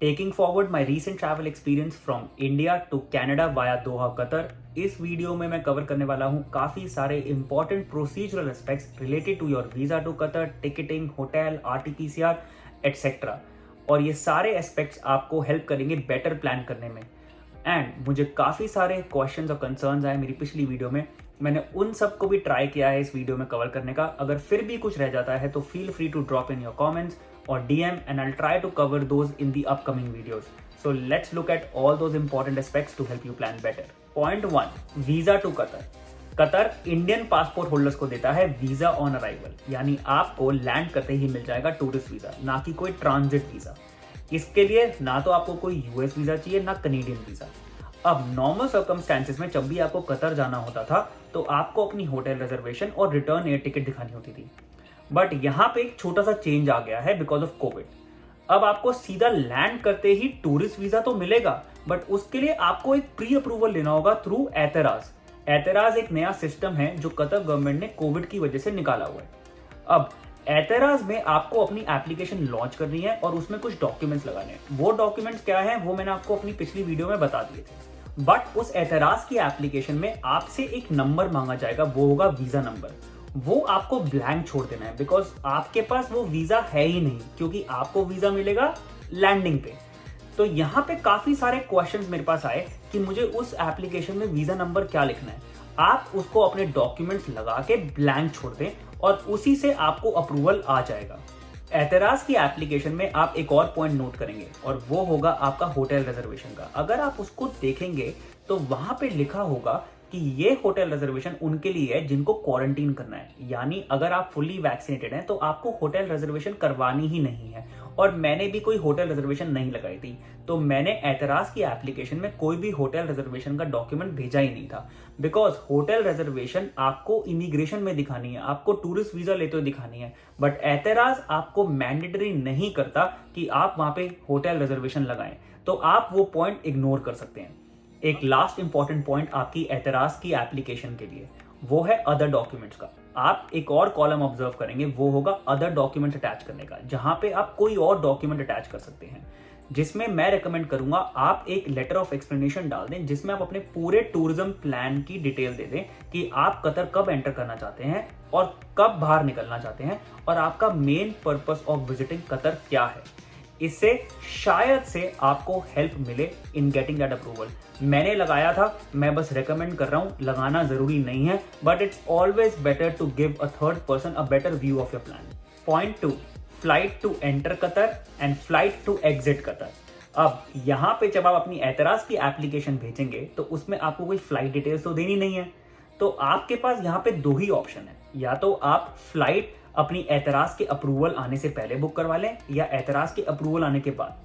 Taking forward my recent travel experience from India to Canada via Doha, Qatar, इस video में मैं cover करने वाला हूँ काफ़ी सारे important procedural aspects related to your visa to Qatar, ticketing, hotel, RT-PCR etcetera. और ये सारे एस्पेक्ट्स आपको हेल्प करेंगे बेटर प्लान करने में। एंड मुझे काफ़ी सारे क्वेश्चंस और कंसर्न्स आए मेरी पिछली वीडियो में, मैंने उन सब को भी ट्राई किया है इस वीडियो में कवर करने का। अगर फिर भी कुछ रह जाता है तो feel free to drop in your comments or DM and I'll try to cover those in the upcoming videos. So let's look at all those important aspects to help you plan better. Point 1. Visa to Qatar. Qatar Indian passport holders को देता है visa on arrival, यानी आपको land करते ही मिल जाएगा tourist visa, ना कि कोई ट्रांजिट वीजा। इसके लिए ना तो आपको कोई US वीजा चाहिए ना कनेडियन वीजा। अब नॉर्मल सर्कमस्टेंसेस में जब भी आपको कतर जाना होता था तो आपको अपनी होटल रिजर्वेशन और रिटर्न एयर टिकट दिखानी होती थी। बट यहाँ पे एक छोटा सा चेंज आ गया है बिकॉज ऑफ कोविड। अब आपको सीधा लैंड करते ही टूरिस्ट वीजा तो मिलेगा, बट उसके लिए आपको एक प्री अप्रूवल लेना होगा थ्रू एतराज। एतराज एक नया सिस्टम है जो कतर गवर्नमेंट ने कोविड की वजह से निकाला हुआ है। अब एतराज में आपको अपनी एप्लीकेशन लॉन्च करनी है और उसमें कुछ डॉक्यूमेंट्स लगाने हैं। वो डॉक्यूमेंट्स क्या है वो मैंने आपको अपनी पिछली वीडियो में बता दिए थे। बट उस एतराज की एप्लीकेशन में आपसे एक नंबर मांगा जाएगा, वो होगा वीजा नंबर। वो आपको ब्लैंक छोड़ देना है बिकॉज आपके पास वो वीजा है ही नहीं, क्योंकि आपको वीजा मिलेगा लैंडिंग पे। तो यहाँ पे काफी सारे क्वेश्चंस मेरे पास आए कि मुझे उस एप्लीकेशन में वीजा नंबर क्या लिखना है। आप उसको अपने डॉक्यूमेंट्स लगा के ब्लैंक छोड़ दें और उसी से आपको अप्रूवल आ जाएगा। एतराज की एप्लीकेशन में आप एक और पॉइंट नोट करेंगे और वो होगा आपका होटल रिजर्वेशन का। अगर आप उसको देखेंगे तो वहां पे लिखा होगा कि ये होटल रिजर्वेशन उनके लिए है जिनको क्वारंटीन करना है, यानी अगर आप फुली वैक्सीनेटेड हैं तो आपको होटल रिजर्वेशन करवानी ही नहीं है। और मैंने भी कोई होटल रिजर्वेशन नहीं लगाई थी, तो मैंने एतराज की एप्लीकेशन में कोई भी होटल रिजर्वेशन का डॉक्यूमेंट भेजा ही नहीं था। बिकॉज होटल रिजर्वेशन आपको इमिग्रेशन में दिखानी है, आपको टूरिस्ट वीजा लेते हुए दिखानी है, बट एतराज आपको मैंडेटरी नहीं करता कि आप वहां पे होटल रिजर्वेशन लगाएं, तो आप वो पॉइंट इग्नोर कर सकते हैं। एक लास्ट इंपॉर्टेंट पॉइंट आपकी एतराज की एप्लीकेशन के लिए वो है अदर डॉक्यूमेंट्स का। आप एक और कॉलम ऑब्जर्व करेंगे, वो होगा अदर डॉक्यूमेंट्स अटैच करने का, जहां पे आप कोई और डॉक्यूमेंट अटैच कर सकते हैं। जिसमें मैं रेकमेंड करूंगा आप एक लेटर ऑफ एक्सप्लेनेशन डाल दें जिसमें आप अपने पूरे टूरिज्म प्लान की डिटेल दे दें कि आप कतर कब एंटर करना चाहते हैं और कब बाहर निकलना चाहते हैं और आपका main purpose of visiting Qatar क्या है। इससे शायद से आपको हेल्प मिले इन गेटिंग दैट अप्रूवल। मैंने लगाया था, मैं बस रेकमेंड कर रहा हूं, लगाना जरूरी नहीं है, but it's always better to give a third person a better view of your plan. Point 2, flight to enter Qatar and flight to exit Qatar. अब यहाँ पे जब आप अपनी एतराज की एप्लीकेशन भेजेंगे तो उसमें आपको कोई फ्लाइट डिटेल्स तो देनी नहीं है, तो आपके पास यहाँ पे दो ही ऑप्शन है, या तो आप फ्लाइट अपनी एतराज के अप्रूवल आने से पहले बुक करवा लें या एतराज के अप्रूवल आने के बाद।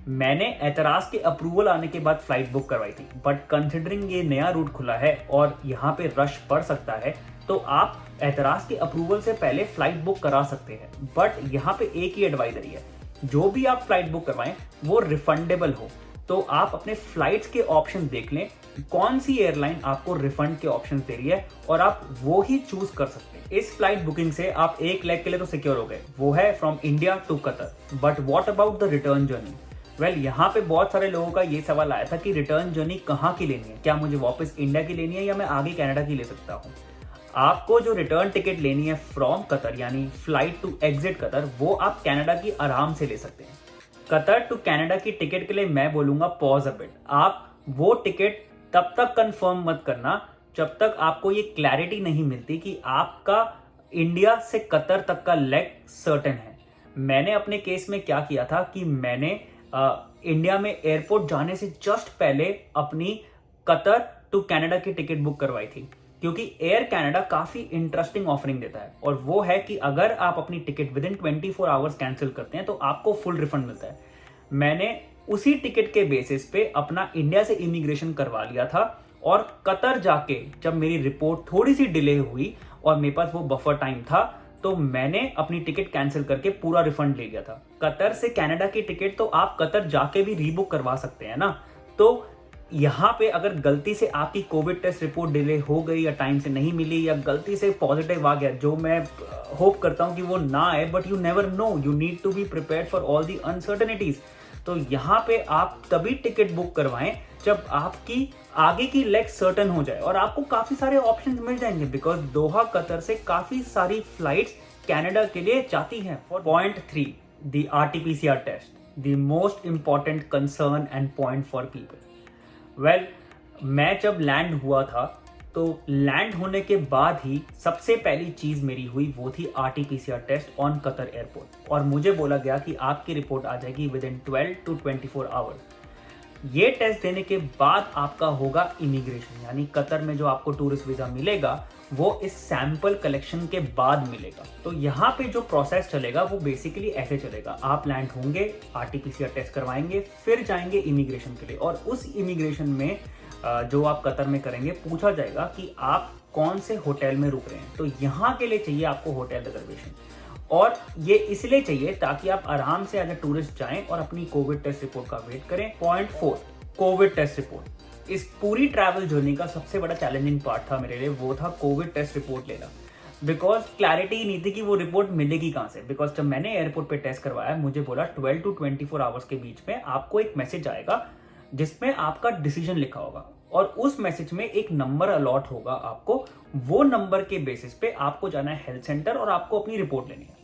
मैंने एतराज के अप्रूवल आने के बाद फ्लाइट बुक करवाई थी, बट कंसिडरिंग ये नया रूट खुला है और यहाँ पे रश पड़ सकता है, तो आप एतराज के अप्रूवल से पहले फ्लाइट बुक करा सकते हैं। बट यहाँ पे एक ही एडवाइजरी है, जो भी आप फ्लाइट बुक करवाएं वो रिफंडेबल हो। तो आप अपने फ्लाइट्स के ऑप्शन देख लें, कौन सी एयरलाइन आपको रिफंड के ऑप्शन दे रही है और आप वो ही चूज कर सकते हैं। इस फ्लाइट बुकिंग से आप एक लेग के लिए तो सिक्योर हो गए, वो है from India to Qatar. But what about the return journey? Well, यहाँ पे बहुत सारे लोगों का ये सवाल आया था कि रिटर्न जर्नी कहाँ की लेनी है, क्या मुझे वापस इंडिया की लेनी है या मैं आगे कनाडा की ले सकता हूँ। आपको जो रिटर्न टिकट लेनी है फ्रॉम कतर यानी फ्लाइट टू एग्जिट कतर, वो आप कनाडा की आराम से ले सकते हैं। कतर टू कनाडा की टिकट के लिए मैं बोलूंगा पॉज अ बिट। आप वो टिकट तब तक कंफर्म मत करना जब तक आपको ये क्लैरिटी नहीं मिलती कि आपका इंडिया से कतर तक का लेग सर्टेन है। मैंने अपने केस में क्या किया था कि मैंने इंडिया में एयरपोर्ट जाने से जस्ट पहले अपनी कतर टू कनाडा की टिकट बुक करवाई थी, क्योंकि एयर कनाडा काफी इंटरेस्टिंग ऑफरिंग देता है और वो है कि अगर आप अपनी ticket with in 24 hours cancel करते हैं तो आपको फुल रिफंड मिलता है। मैंने उसी टिकट के बेसिस पे अपना इंडिया से इमिग्रेशन करवा लिया था और कतर जाके जब मेरी रिपोर्ट थोड़ी सी डिले हुई और मेरे पास वो बफर टाइम था, तो मैंने अपनी टिकट कैंसिल करके पूरा रिफंड ले लिया था। कतर से कनाडा की टिकट तो आप कतर जाके भी रीबुक करवा सकते हैं ना। तो यहाँ पे अगर गलती से आपकी कोविड टेस्ट रिपोर्ट डिले हो गई या टाइम से नहीं मिली या गलती से पॉजिटिव आ गया, जो मैं होप करता हूँ कि वो ना आए, but you never know, you need to be prepared for all the uncertainties. तो यहाँ पे आप तभी टिकट बुक करवाएं जब आपकी आगे की लेग सर्टन हो जाए और आपको काफी सारे ऑप्शंस मिल जाएंगे, बिकॉज दोहा कतर से काफी सारी फ्लाइट्स कनाडा के लिए जाती हैं। For point 3, the RT-PCR test, the most important concern and point for people. Well, मैं जब लैंड हुआ था तो लैंड होने के बाद ही सबसे पहली चीज मेरी हुई वो थी RT-PCR test on Qatar airport, और मुझे बोला गया कि आपकी रिपोर्ट आ जाएगी विद इन 12 to 24 आवर्स। ये टेस्ट देने के बाद आपका होगा इमिग्रेशन, यानी कतर में जो आपको टूरिस्ट वीजा मिलेगा वो इस सैंपल कलेक्शन के बाद मिलेगा। तो यहाँ पे जो प्रोसेस चलेगा वो बेसिकली ऐसे चलेगा, आप लैंड होंगे, RT-PCR टेस्ट करवाएंगे, फिर जाएंगे इमिग्रेशन के लिए, और उस इमिग्रेशन में जो आप कतर में करेंगे पूछा जाएगा कि आप कौन से होटल में रुक रहे हैं। तो यहाँ के लिए चाहिए आपको होटल रिजर्वेशन, और ये इसलिए चाहिए ताकि आप आराम से एज ए टूरिस्ट जाएं और अपनी कोविड टेस्ट रिपोर्ट का वेट करें। Point 4, covid test report. इस पूरी ट्रैवल जर्नी का सबसे बड़ा चैलेंजिंग पार्ट था मेरे लिए, वो था कोविड टेस्ट रिपोर्ट लेना, बिकॉज क्लैरिटी नहीं थी कि वो रिपोर्ट मिलेगी कहाँ से। बिकॉज जब मैंने एयरपोर्ट पे टेस्ट करवाया, मुझे बोला 12 to 24 आवर्स के बीच में आपको एक मैसेज आएगा जिसमें आपका डिसीजन लिखा होगा, और उस मैसेज में एक नंबर अलॉट होगा आपको। वो नंबर के बेसिस पे आपको जाना है हेल्थ सेंटर और आपको अपनी रिपोर्ट लेनी है।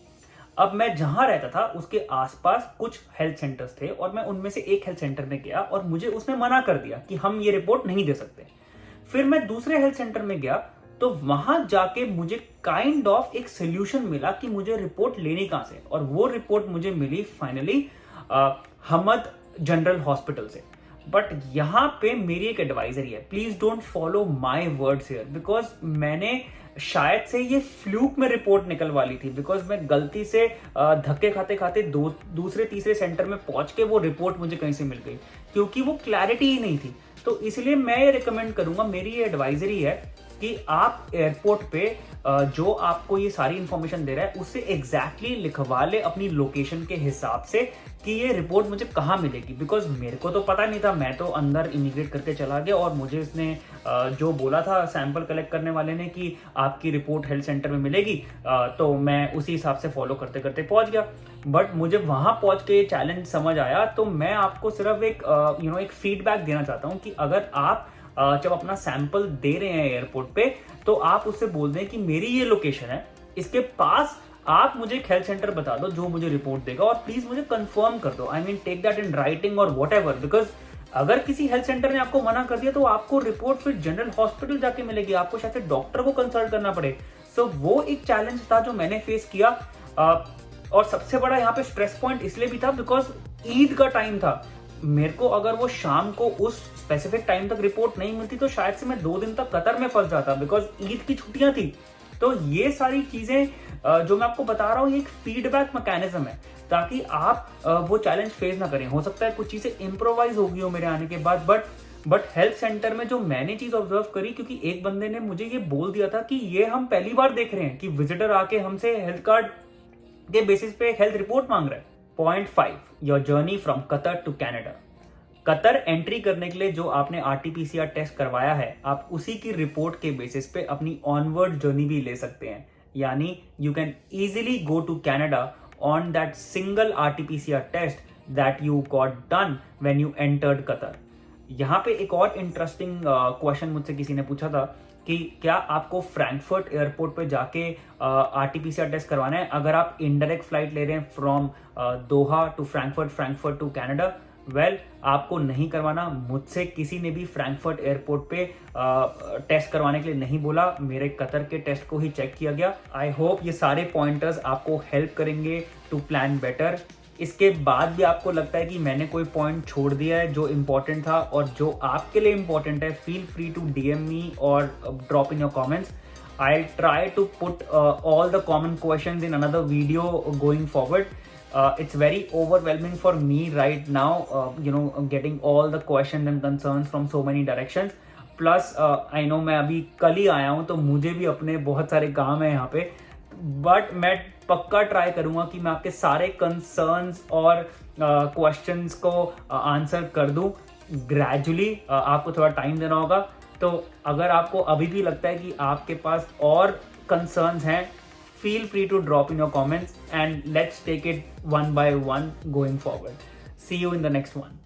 अब मैं जहां रहता था उसके आसपास कुछ हेल्थ सेंटर्स थे, और मैं उनमें से एक हेल्थ सेंटर में गया और मुझे उसने मना कर दिया कि हम ये रिपोर्ट नहीं दे सकते। फिर मैं दूसरे हेल्थ सेंटर में गया तो वहां जाके मुझे काइंड ऑफ एक सोल्यूशन मिला कि मुझे रिपोर्ट लेनी कहां से, और वो रिपोर्ट मुझे मिली फाइनली हमद जनरल हॉस्पिटल से। बट यहाँ पे मेरी एक एडवाइजरी है, please don't follow my words here, because मैंने शायद से ये फ्लूक में रिपोर्ट निकलवा ली थी, बिकॉज मैं गलती से धक्के खाते खाते दूसरे तीसरे सेंटर में पहुंच के वो रिपोर्ट मुझे कहीं से मिल गई, क्योंकि वो क्लैरिटी ही नहीं थी। तो इसलिए मैं ये रिकमेंड करूंगा, मेरी ये एडवाइजरी है कि आप एयरपोर्ट पे जो आपको ये सारी इंफॉर्मेशन दे रहा है उससे एग्जैक्टली लिखवा ले अपनी लोकेशन के हिसाब से कि ये रिपोर्ट मुझे कहाँ मिलेगी। बिकॉज मेरे को तो पता नहीं था, मैं तो अंदर इमिग्रेट करके चला गया और मुझे इसने जो बोला था सैंपल कलेक्ट करने वाले ने कि आपकी रिपोर्ट हेल्थ सेंटर में मिलेगी, तो मैं उसी हिसाब से फॉलो करते करते पहुंच गया। बट मुझे वहां पहुंच के ये चैलेंज समझ आया। तो मैं आपको सिर्फ एक एक फीडबैक देना चाहता हूँ कि अगर आप जब अपना सैंपल दे रहे हैं एयरपोर्ट पे, तो आप उससे बोल दें कि मेरी ये लोकेशन है, इसके पास आप मुझे एक हेल्थ सेंटर बता दो जो मुझे रिपोर्ट देगा, और प्लीज मुझे कंफर्म कर दो, I mean take that in writing और व्हाटएवर। बिकॉज अगर किसी हेल्थ सेंटर ने आपको मना कर दिया तो आपको रिपोर्ट फिर जनरल हॉस्पिटल जाके मिलेगी, आपको शायद से डॉक्टर को कंसल्ट करना पड़े। सो वो एक चैलेंज था जो मैंने फेस किया। और सबसे बड़ा यहाँ पे स्ट्रेस पॉइंट इसलिए भी था बिकॉज ईद का टाइम था। मेरे को अगर वो शाम को उस स्पेसिफिक टाइम तक रिपोर्ट नहीं मिलती तो शायद से मैं 2 दिन तक कतर में फंस जाता, बिकॉज ईद की छुट्टियां थी। तो ये सारी चीजें जो मैं आपको बता रहा हूँ ये एक फीडबैक मैकेनिज्म है, ताकि आप वो चैलेंज फेस ना करें। हो सकता है कुछ चीजें इम्प्रोवाइज होगी हो मेरे आने के बाद, बट हेल्थ सेंटर में जो मैंने चीज ऑब्जर्व करी, क्योंकि एक बंदे ने मुझे ये बोल दिया था कि ये हम पहली बार देख रहे हैं कि विजिटर आके हमसे हेल्थ कार्ड के बेसिस पे हेल्थ रिपोर्ट मांग रहा है। Point 5, your journey from Qatar to Canada. Qatar entry करने के लिए जो आपने RT-PCR टेस्ट करवाया है, आप उसी की रिपोर्ट के बेसिस पे अपनी ऑनवर्ड जर्नी भी ले सकते हैं। यानी you can easily go to Canada on that single RT-PCR test that you got done when you entered Qatar. यहाँ पे एक और इंटरेस्टिंग क्वेश्चन मुझसे किसी ने पूछा था कि क्या आपको फ्रैंकफर्ट एयरपोर्ट पे जाके RT-PCR टेस्ट करवाना है अगर आप इनडायरेक्ट फ्लाइट ले रहे हैं from Doha to Frankfurt to Canada. Well, आपको नहीं करवाना। मुझसे किसी ने भी फ्रैंकफर्ट एयरपोर्ट पे टेस्ट करवाने के लिए नहीं बोला, मेरे कतर के टेस्ट को ही चेक किया गया। आई होप ये सारे पॉइंटर्स आपको हेल्प करेंगे टू प्लान बेटर। इसके बाद भी आपको लगता है कि मैंने कोई पॉइंट छोड़ दिया है जो इंपॉर्टेंट था और जो आपके लिए इंपॉर्टेंट है, फील फ्री टू DM मी और drop in your comments. I'll try to put all the common questions in another video going forward. It's very overwhelming for me right now, getting all the questions and concerns from so many directions. Plus, I know मैं अभी कल ही आया हूँ तो मुझे भी अपने बहुत सारे काम है यहाँ पे, बट मैं पक्का ट्राई करूँगा कि मैं आपके सारे कंसर्न्स और क्वेश्चंस को आंसर कर दूँ ग्रेजुअली। आपको थोड़ा टाइम देना होगा। तो अगर आपको अभी भी लगता है कि आपके पास और कंसर्न्स हैं, feel free to drop in your comments and let's take it one by one going forward. See you in the next one.